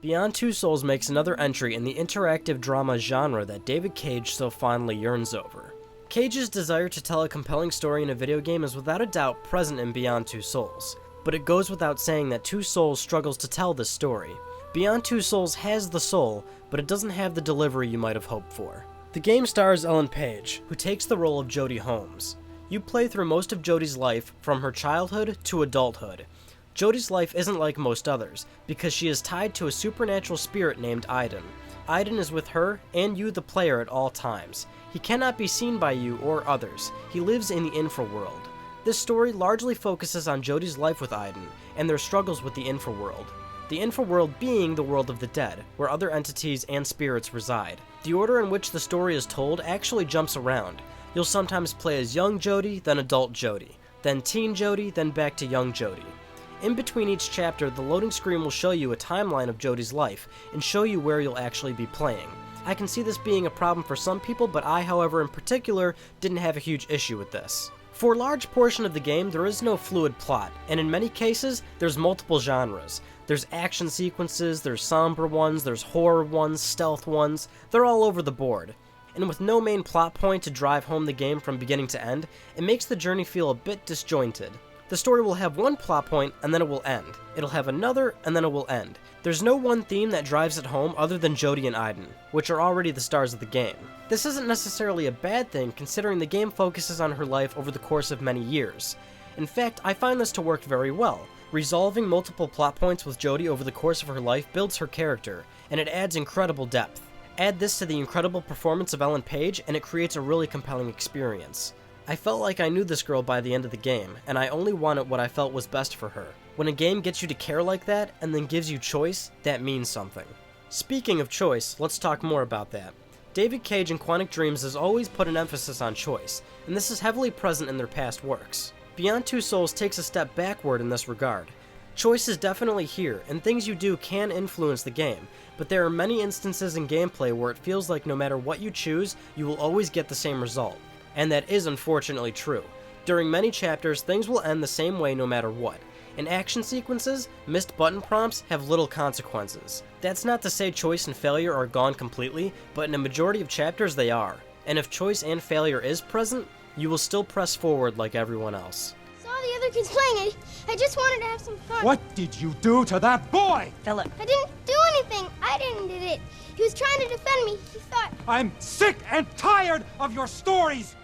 Beyond Two Souls makes another entry in the interactive drama genre that David Cage so fondly yearns over. Cage's desire to tell a compelling story in a video game is without a doubt present in Beyond Two Souls, but it goes without saying that Two Souls struggles to tell this story. Beyond Two Souls has the soul, but it doesn't have the delivery you might have hoped for. The game stars Ellen Page, who takes the role of Jodie Holmes. You play through most of Jodie's life, from her childhood to adulthood. Jodie's life isn't like most others, because she is tied to a supernatural spirit named Aiden. Aiden is with her, and you the player at all times. He cannot be seen by you or others. He lives in the infraworld. This story largely focuses on Jodie's life with Aiden, and their struggles with the infraworld. The infraworld being the world of the dead, where other entities and spirits reside. The order in which the story is told actually jumps around. You'll sometimes play as young Jodie, then adult Jodie, then teen Jodie, then back to young Jodie. In between each chapter, the loading screen will show you a timeline of Jodie's life, and show you where you'll actually be playing. I can see this being a problem for some people, but I, however, in particular, didn't have a huge issue with this. For a large portion of the game, there is no fluid plot, and in many cases, there's multiple genres. There's action sequences, there's somber ones, there's horror ones, stealth ones, they're all over the board. And with no main plot point to drive home the game from beginning to end, it makes the journey feel a bit disjointed. The story will have one plot point, and then it will end. It'll have another, and then it will end. There's no one theme that drives it home other than Jodie and Aiden, which are already the stars of the game. This isn't necessarily a bad thing, considering the game focuses on her life over the course of many years. In fact, I find this to work very well. Resolving multiple plot points with Jodie over the course of her life builds her character, and it adds incredible depth. Add this to the incredible performance of Ellen Page, and it creates a really compelling experience. I felt like I knew this girl by the end of the game, and I only wanted what I felt was best for her. When a game gets you to care like that, and then gives you choice, that means something. Speaking of choice, let's talk more about that. David Cage and Quantic Dreams has always put an emphasis on choice, and this is heavily present in their past works. Beyond Two Souls takes a step backward in this regard. Choice is definitely here, and things you do can influence the game, but there are many instances in gameplay where it feels like no matter what you choose, you will always get the same result. And that is unfortunately true. During many chapters, things will end the same way no matter what. In action sequences, missed button prompts have little consequences. That's not to say choice and failure are gone completely, but in a majority of chapters they are. And if choice and failure is present, you will still press forward like everyone else. Saw the other kids playing it. I just wanted to have some fun. What did you do to that boy? Philip. I didn't do anything. I didn't did it. He was trying to defend me. He thought... I'm sick and tired of your stories!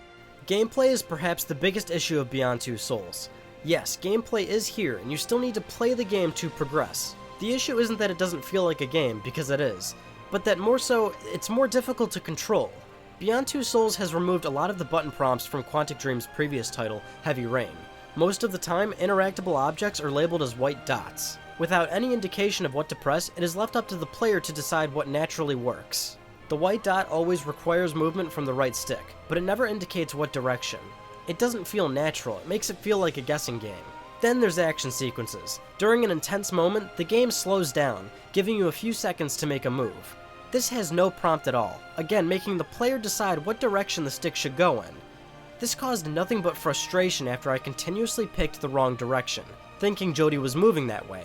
Gameplay is perhaps the biggest issue of Beyond Two Souls. Yes, gameplay is here, and you still need to play the game to progress. The issue isn't that it doesn't feel like a game, because it is, but that more so, it's more difficult to control. Beyond Two Souls has removed a lot of the button prompts from Quantic Dreams' previous title, Heavy Rain. Most of the time, interactable objects are labeled as white dots. Without any indication of what to press, it is left up to the player to decide what naturally works. The white dot always requires movement from the right stick, but it never indicates what direction. It doesn't feel natural, it makes it feel like a guessing game. Then there's action sequences. During an intense moment, the game slows down, giving you a few seconds to make a move. This has no prompt at all, again making the player decide what direction the stick should go in. This caused nothing but frustration after I continuously picked the wrong direction, thinking Jodie was moving that way.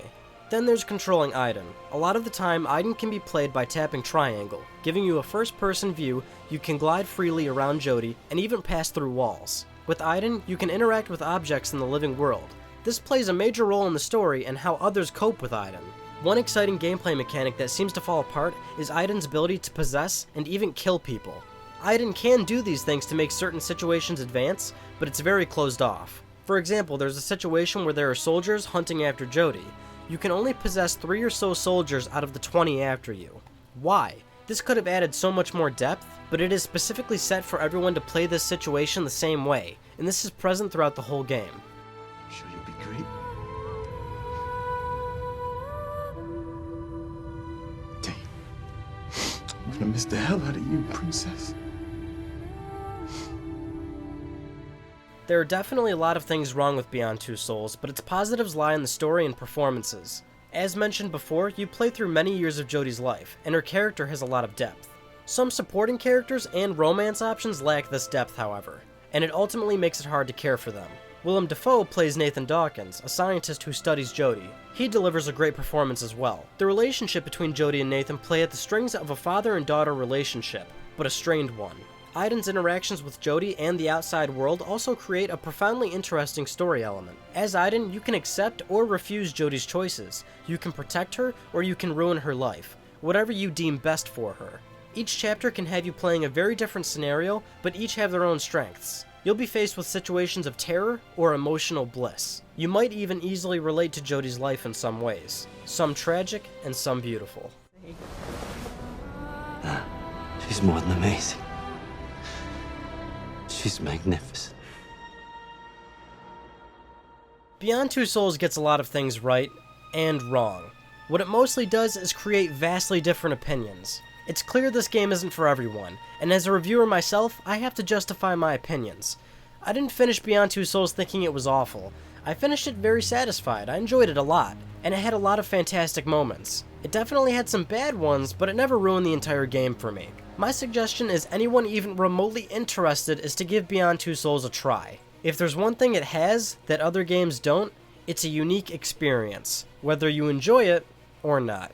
Then there's controlling Aiden. A lot of the time, Aiden can be played by tapping triangle, giving you a first-person view. You can glide freely around Jodie, and even pass through walls. With Aiden, you can interact with objects in the living world. This plays a major role in the story and how others cope with Aiden. One exciting gameplay mechanic that seems to fall apart is Aiden's ability to possess and even kill people. Aiden can do these things to make certain situations advance, but it's very closed off. For example, there's a situation where there are soldiers hunting after Jodie. You can only possess 3 or so soldiers out of the 20 after you. Why? This could have added so much more depth, but it is specifically set for everyone to play this situation the same way, and this is present throughout the whole game. Sure you'll be great? Damn. I'm gonna miss the hell out of you, princess. There are definitely a lot of things wrong with Beyond Two Souls, but its positives lie in the story and performances. As mentioned before, you play through many years of Jodie's life, and her character has a lot of depth. Some supporting characters and romance options lack this depth, however, and it ultimately makes it hard to care for them. Willem Dafoe plays Nathan Dawkins, a scientist who studies Jodie. He delivers a great performance as well. The relationship between Jodie and Nathan play at the strings of a father and daughter relationship, but a strained one. Aiden's interactions with Jodie and the outside world also create a profoundly interesting story element. As Aiden, you can accept or refuse Jodie's choices. You can protect her, or you can ruin her life, whatever you deem best for her. Each chapter can have you playing a very different scenario, but each have their own strengths. You'll be faced with situations of terror or emotional bliss. You might even easily relate to Jodie's life in some ways, some tragic and some beautiful. She's more than amazing. She's magnificent. Beyond Two Souls gets a lot of things right and wrong. What it mostly does is create vastly different opinions. It's clear this game isn't for everyone, and as a reviewer myself, I have to justify my opinions. I didn't finish Beyond Two Souls thinking it was awful. I finished it very satisfied. I enjoyed it a lot, and it had a lot of fantastic moments. It definitely had some bad ones, but it never ruined the entire game for me. My suggestion is anyone even remotely interested is to give Beyond Two Souls a try. If there's one thing it has that other games don't, it's a unique experience, whether you enjoy it or not.